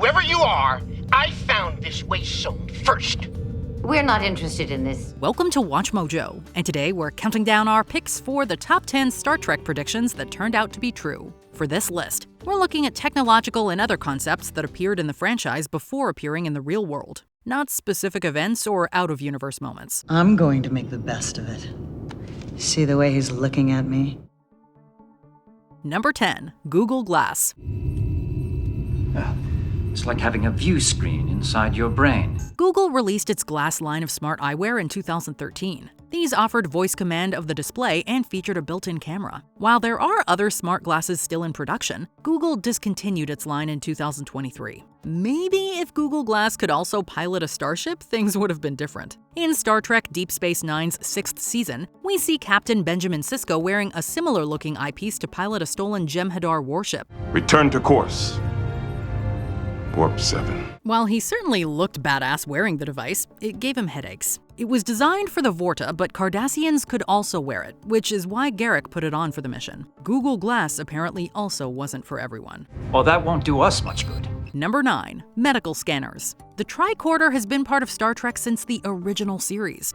Whoever you are, I found this waste zone first. We're not interested in this. Welcome to WatchMojo, and today we're counting down our picks for the top 10 Star Trek predictions that turned out to be true. For this list, we're looking at technological and other concepts that appeared in the franchise before appearing in the real world, not specific events or out-of-universe moments. I'm going to make the best of it. See the way he's looking at me? Number 10. Google Glass. It's like having a view screen inside your brain. Google released its Glass line of smart eyewear in 2013. These offered voice command of the display and featured a built-in camera. While there are other smart glasses still in production, Google discontinued its line in 2023. Maybe if Google Glass could also pilot a starship, things would have been different. In Star Trek Deep Space Nine's 6th season, we see Captain Benjamin Sisko wearing a similar-looking eyepiece to pilot a stolen Jem'Hadar warship. Return to course. Warp 7. While he certainly looked badass wearing the device, it gave him headaches. It was designed for the Vorta, but Cardassians could also wear it, which is why Garrick put it on for the mission. Google Glass apparently also wasn't for everyone. Well, that won't do us much good. Number 9. Medical scanners. The tricorder has been part of Star Trek since the original series.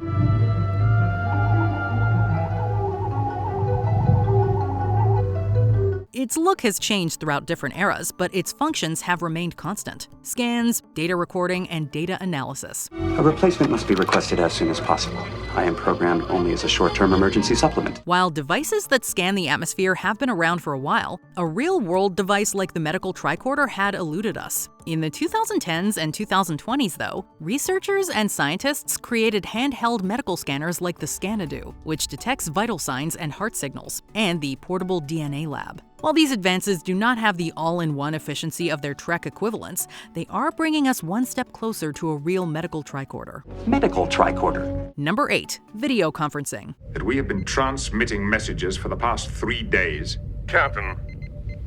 Its look has changed throughout different eras, but its functions have remained constant. Scans, data recording, and data analysis. A replacement must be requested as soon as possible. I am programmed only as a short-term emergency supplement. While devices that scan the atmosphere have been around for a while, a real-world device like the medical tricorder had eluded us. In the 2010s and 2020s, though, researchers and scientists created handheld medical scanners like the Scanadu, which detects vital signs and heart signals, and the portable DNA lab. While these advances do not have the all-in-one efficiency of their Trek equivalents, they are bringing us one step closer to a real medical tricorder. Medical tricorder. Number 8. Video conferencing. That we have been transmitting messages for the past 3 days. Captain,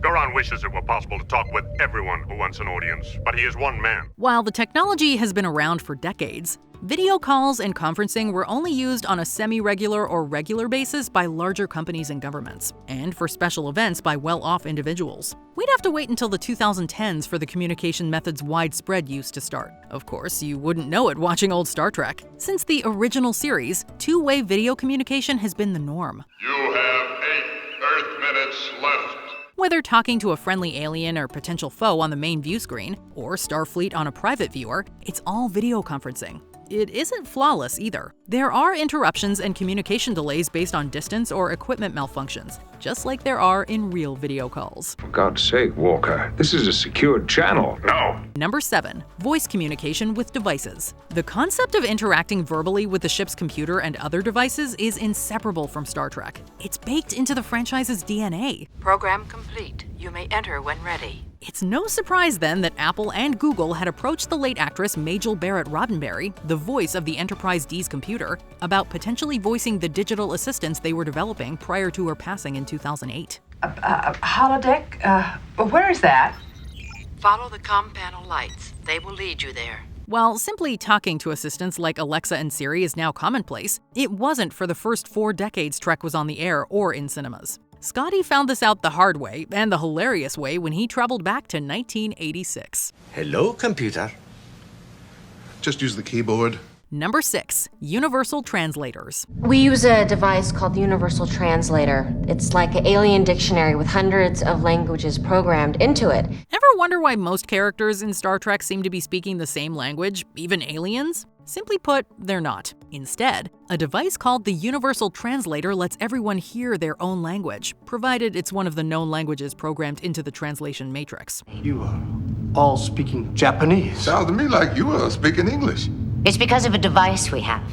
Goran wishes it were possible to talk with everyone who wants an audience, but he is one man. While the technology has been around for decades, video calls and conferencing were only used on a semi-regular or regular basis by larger companies and governments, and for special events by well-off individuals. We'd have to wait until the 2010s for the communication method's widespread use to start. Of course, you wouldn't know it watching old Star Trek. Since the original series, two-way video communication has been the norm. You have 8 Earth minutes left. Whether talking to a friendly alien or potential foe on the main view screen, or Starfleet on a private viewer, it's all video conferencing. It isn't flawless either. There are interruptions and communication delays based on distance or equipment malfunctions, just like there are in real video calls. For God's sake, Walker, this is a secured channel. No! Number 7. Voice communication with devices. The concept of interacting verbally with the ship's computer and other devices is inseparable from Star Trek. It's baked into the franchise's DNA. Program complete. You may enter when ready. It's no surprise then that Apple and Google had approached the late actress Majel Barrett Roddenberry, the voice of the Enterprise D's computer, about potentially voicing the digital assistants they were developing prior to her passing in 2008. Holodeck? Where is that? Follow the comm panel lights. They will lead you there. While simply talking to assistants like Alexa and Siri is now commonplace, it wasn't for the first 4 decades Trek was on the air or in cinemas. Scotty found this out the hard way and the hilarious way when he traveled back to 1986. Hello, computer. Just use the keyboard. Number 6. Universal translators. We use a device called the Universal Translator. It's like an alien dictionary with hundreds of languages programmed into it. Ever wonder why most characters in Star Trek seem to be speaking the same language, even aliens? Simply put, they're not. Instead, a device called the Universal Translator lets everyone hear their own language, provided it's one of the known languages programmed into the translation matrix. You are all speaking Japanese. Sounds to me like you are speaking English. It's because of a device we have.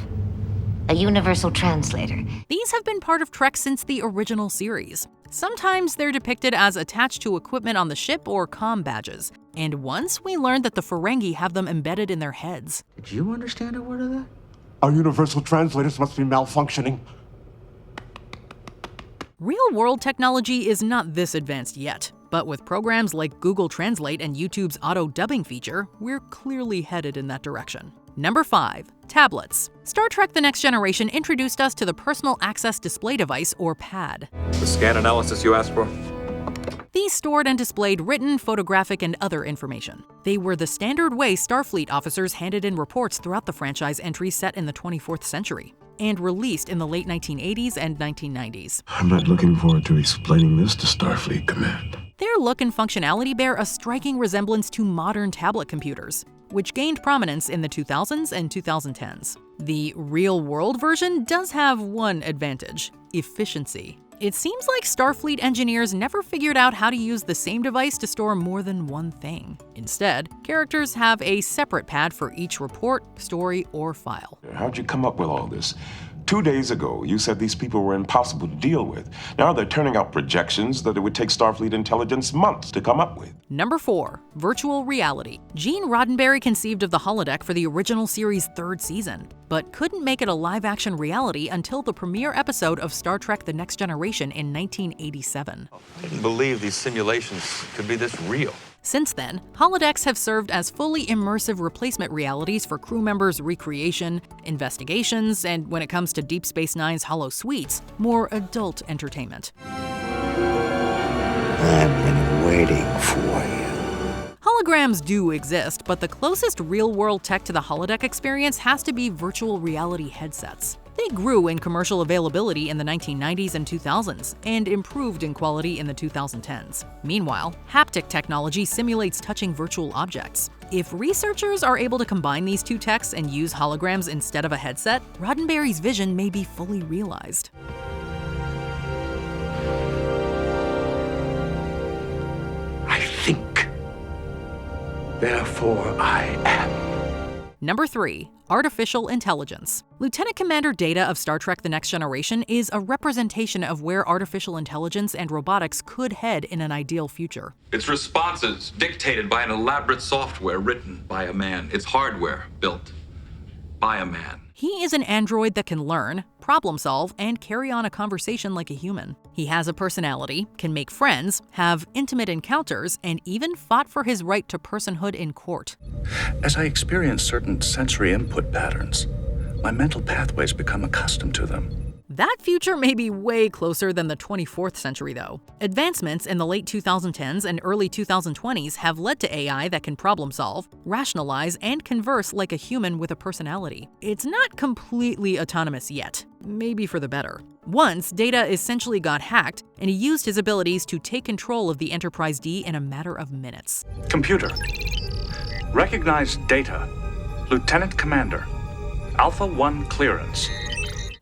A universal translator. These have been part of Trek since the original series. Sometimes they're depicted as attached to equipment on the ship or comm badges. And once we learned that the Ferengi have them embedded in their heads. Did you understand a word of that? Our universal translators must be malfunctioning. Real-world technology is not this advanced yet, but with programs like Google Translate and YouTube's auto-dubbing feature, we're clearly headed in that direction. Number 5. Tablets. Star Trek The Next Generation introduced us to the Personal Access Display Device, or PAD. The scan analysis you asked for? These stored and displayed written, photographic, and other information. They were the standard way Starfleet officers handed in reports throughout the franchise entries set in the 24th century, and released in the late 1980s and 1990s. I'm not looking forward to explaining this to Starfleet Command. Their look and functionality bear a striking resemblance to modern tablet computers, which gained prominence in the 2000s and 2010s. The real-world version does have one advantage: efficiency. It seems like Starfleet engineers never figured out how to use the same device to store more than one thing. Instead, characters have a separate pad for each report, story, or file. How'd you come up with all this? 2 days ago, you said these people were impossible to deal with. Now they're turning out projections that it would take Starfleet intelligence months to come up with. Number 4. Virtual reality. Gene Roddenberry conceived of the holodeck for the original series' 3rd season, but couldn't make it a live-action reality until the premiere episode of Star Trek: The Next Generation in 1987. I didn't believe these simulations could be this real. Since then, holodecks have served as fully immersive replacement realities for crew members' recreation, investigations, and when it comes to Deep Space Nine's holosuites, more adult entertainment. I've been waiting for you. Holograms do exist, but the closest real-world tech to the holodeck experience has to be virtual reality headsets. They grew in commercial availability in the 1990s and 2000s, and improved in quality in the 2010s. Meanwhile, haptic technology simulates touching virtual objects. If researchers are able to combine these two techs and use holograms instead of a headset, Roddenberry's vision may be fully realized. I think. Therefore I am. Number 3. Artificial intelligence. Lieutenant Commander Data of Star Trek: The Next Generation is a representation of where artificial intelligence and robotics could head in an ideal future. Its responses dictated by an elaborate software written by a man. Its hardware built by a man. He is an android that can learn, problem solve, and carry on a conversation like a human. He has a personality, can make friends, have intimate encounters, and even fought for his right to personhood in court. As I experience certain sensory input patterns, my mental pathways become accustomed to them. That future may be way closer than the 24th century, though. Advancements in the late 2010s and early 2020s have led to AI that can problem solve, rationalize, and converse like a human with a personality. It's not completely autonomous yet, maybe for the better. Once, Data essentially got hacked, and he used his abilities to take control of the Enterprise D in a matter of minutes. Computer. Recognize Data. Lieutenant Commander. Alpha 1 clearance.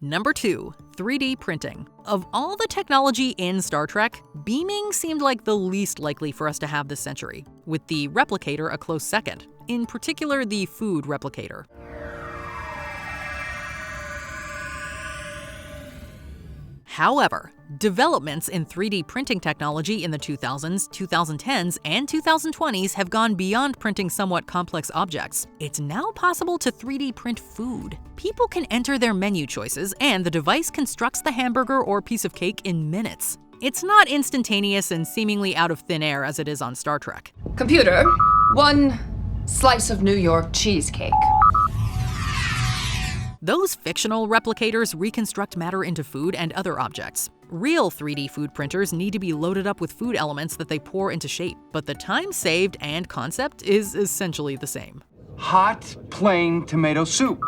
Number 2. 3D printing. Of all the technology in Star Trek, beaming seemed like the least likely for us to have this century, with the replicator a close second, in particular the food replicator. However, developments in 3D printing technology in the 2000s, 2010s, and 2020s have gone beyond printing somewhat complex objects. It's now possible to 3D print food. People can enter their menu choices, and the device constructs the hamburger or piece of cake in minutes. It's not instantaneous and seemingly out of thin air as it is on Star Trek. Computer, 1 slice of New York cheesecake. Those fictional replicators reconstruct matter into food and other objects. Real 3D food printers need to be loaded up with food elements that they pour into shape, but the time saved and concept is essentially the same. Hot, plain tomato soup.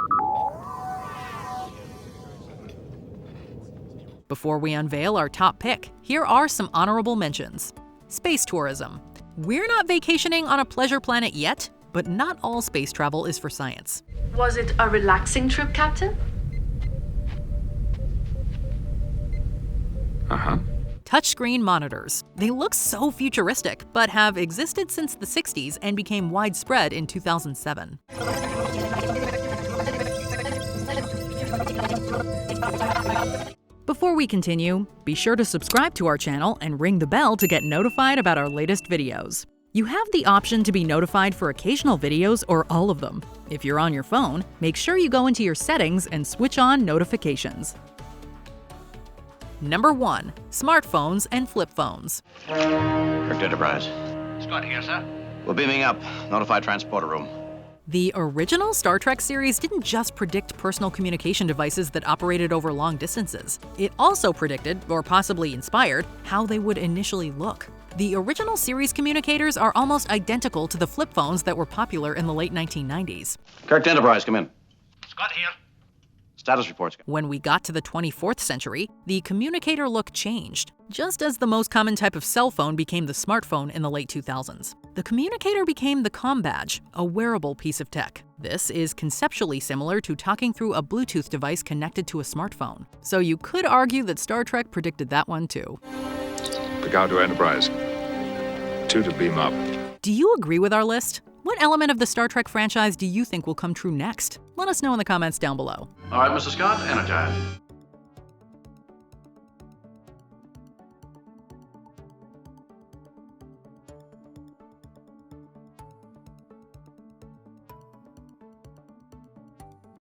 Before we unveil our top pick, here are some honorable mentions. Space tourism. We're not vacationing on a pleasure planet yet, but not all space travel is for science. Was it a relaxing trip, Captain? Touchscreen monitors. They look so futuristic, but have existed since the 60s and became widespread in 2007. Before we continue, be sure to subscribe to our channel and ring the bell to get notified about our latest videos. You have the option to be notified for occasional videos or all of them. If you're on your phone, make sure you go into your settings and switch on notifications. Number 1. Smartphones and flip phones. Crypt Enterprise. Scott here, sir. We're beaming up. Notify transporter room. The original Star Trek series didn't just predict personal communication devices that operated over long distances. It also predicted, or possibly inspired, how they would initially look. The original series communicators are almost identical to the flip phones that were popular in the late 1990s. Kirk to Enterprise, come in. Scott here. Status reports. When we got to the 24th century, the communicator look changed. Just as the most common type of cell phone became the smartphone in the late 2000s, the communicator became the comm badge, a wearable piece of tech. This is conceptually similar to talking through a Bluetooth device connected to a smartphone. So you could argue that Star Trek predicted that one too. Picard to Enterprise. 2 to beam up. Do you agree with our list? What element of the Star Trek franchise do you think will come true next? Let us know in the comments down below. All right, Mr. Scott, energize.